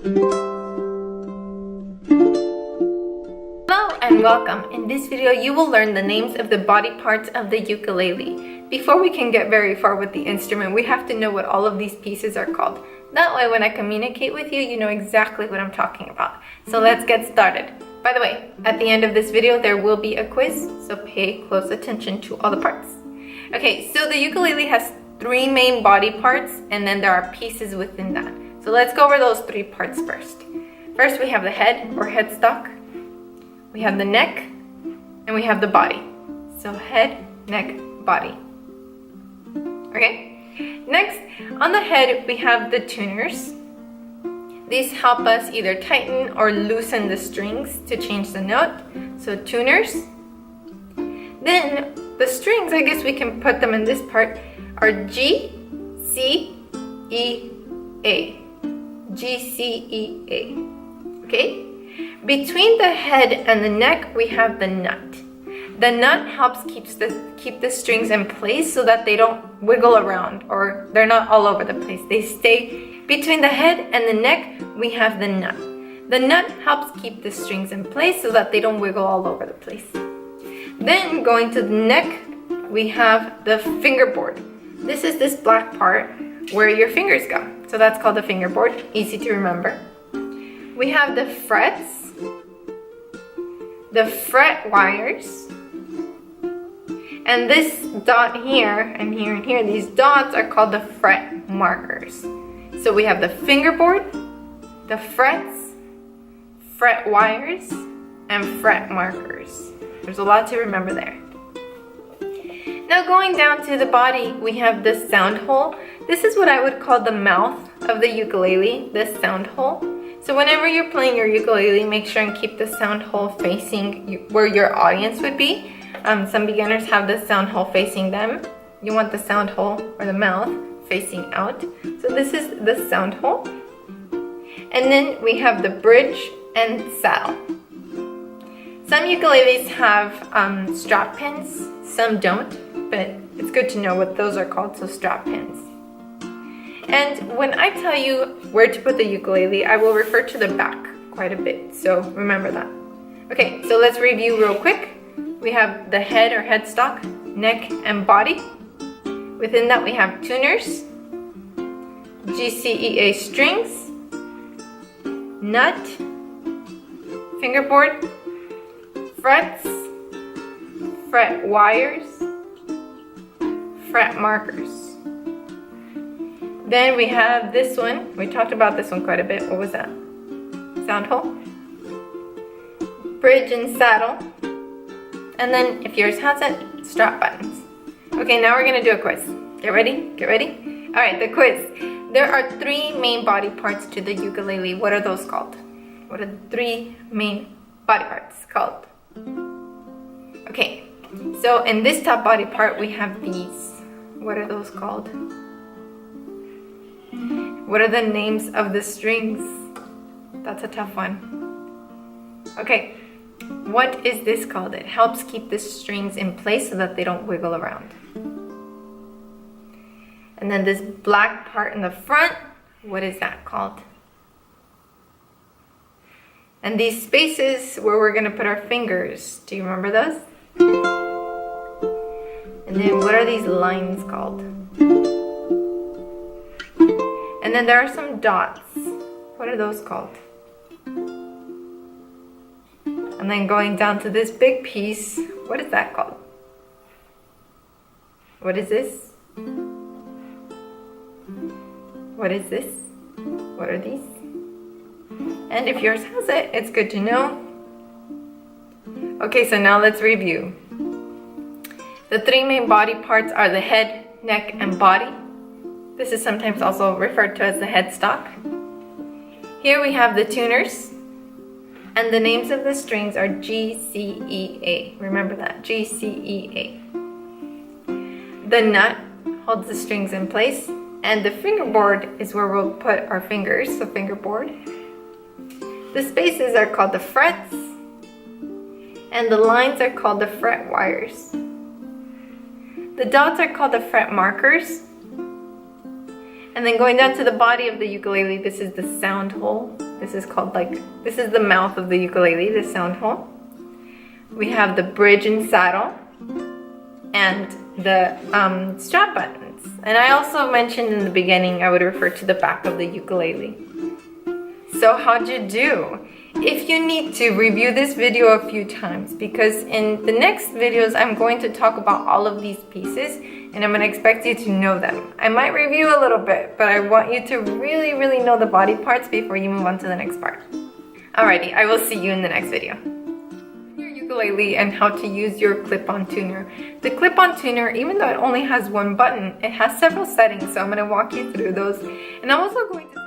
Hello and welcome. In this video, you will learn the names of the body parts of the ukulele. Before we can get very far with the instrument, we have to know what all of these pieces are called. That way, when I communicate with you, you know exactly what I'm talking about. So let's get started. By the way, at the end of this video, there will be a quiz, so pay close attention to all the parts. Okay, so the ukulele has 3 main body parts, and then there are pieces within that. So let's go over those 3 parts first. First, we have the head or headstock. We have the neck, and we have the body. So head, neck, body. Okay? Next, on the head, we have the tuners. These help us either tighten or loosen the strings to change the note. So tuners. Then the strings, I guess we can put them in this part, are G, C, E, A. G, C, E, A. Okay? Between the head and the neck, we have the nut. The nut helps keep the strings in place so that they don't wiggle around or they're not all over the place. They stay between the head and the neck. We have the nut. The nut helps keep the strings in place so that they don't wiggle all over the place. Then going to the neck, we have the fingerboard. This is this black part where your fingers go. So that's called the fingerboard. Easy to remember. We have the frets, the fret wires, and this dot here and here and here, these dots are called the fret markers. So we have the fingerboard, the frets, fret wires, and fret markers. There's a lot to remember there. Now going down to the body, we have the sound hole. This is what I would call the mouth of the ukulele, the sound hole. So whenever you're playing your ukulele, make sure and keep the sound hole facing where your audience would be. Some beginners have the sound hole facing them. You want the sound hole or the mouth facing out. So this is the sound hole. And then we have the bridge and saddle. Some ukuleles have strap pins, some don't, but it's good to know what those are called, so strap pins. And when I tell you where to put the ukulele, I will refer to the back quite a bit, so remember that. Okay, so let's review real quick. We have the head or headstock, neck, and body. Within that we have tuners, G, C, E, A strings, nut, fingerboard, frets, fret wires, fret markers. Then we have this one. We talked about this one quite a bit. What was that? Sound hole, bridge and saddle. And then if yours has it, strap buttons. Okay, now we're gonna do a quiz. Get ready? Get ready? All right, the quiz. There are 3 main body parts to the ukulele. What are those called? What are the 3 main body parts called? Okay, so in this top body part, we have these. What are those called? What are the names of the strings? That's a tough one. Okay. What is this called? It helps keep the strings in place so that they don't wiggle around. And then this black part in the front, what is that called? And these spaces where we're going to put our fingers, do you remember those? And then what are these lines called? And then there are some dots. What are those called? And then going down to this big piece, what is that called? What is this? What is this? What are these? And if yours has it, it's good to know. Okay, so now let's review. The 3 main body parts are the head, neck, and body. This is sometimes also referred to as the headstock. Here we have the tuners. And the names of the strings are G, C, E, A. Remember that, G, C, E, A. The nut holds the strings in place, and the fingerboard is where we'll put our fingers, so fingerboard. The spaces are called the frets, and the lines are called the fret wires. The dots are called the fret markers. And then going down to the body of the ukulele, this is the sound hole. This is called this is the mouth of the ukulele, the sound hole. We have the bridge and saddle and the strap buttons. And I also mentioned in the beginning I would refer to the back of the ukulele. So how'd you do? If you need to, review this video a few times, because in the next videos I'm going to talk about all of these pieces and I'm going to expect you to know them. I might review a little bit, but I want you to really know the body parts before you move on to the next part. Alrighty, I will see you in the next video. Your ukulele and how to use your clip-on tuner. The clip-on tuner, even though it only has one button, it has several settings, so I'm going to walk you through those. And I'm also going to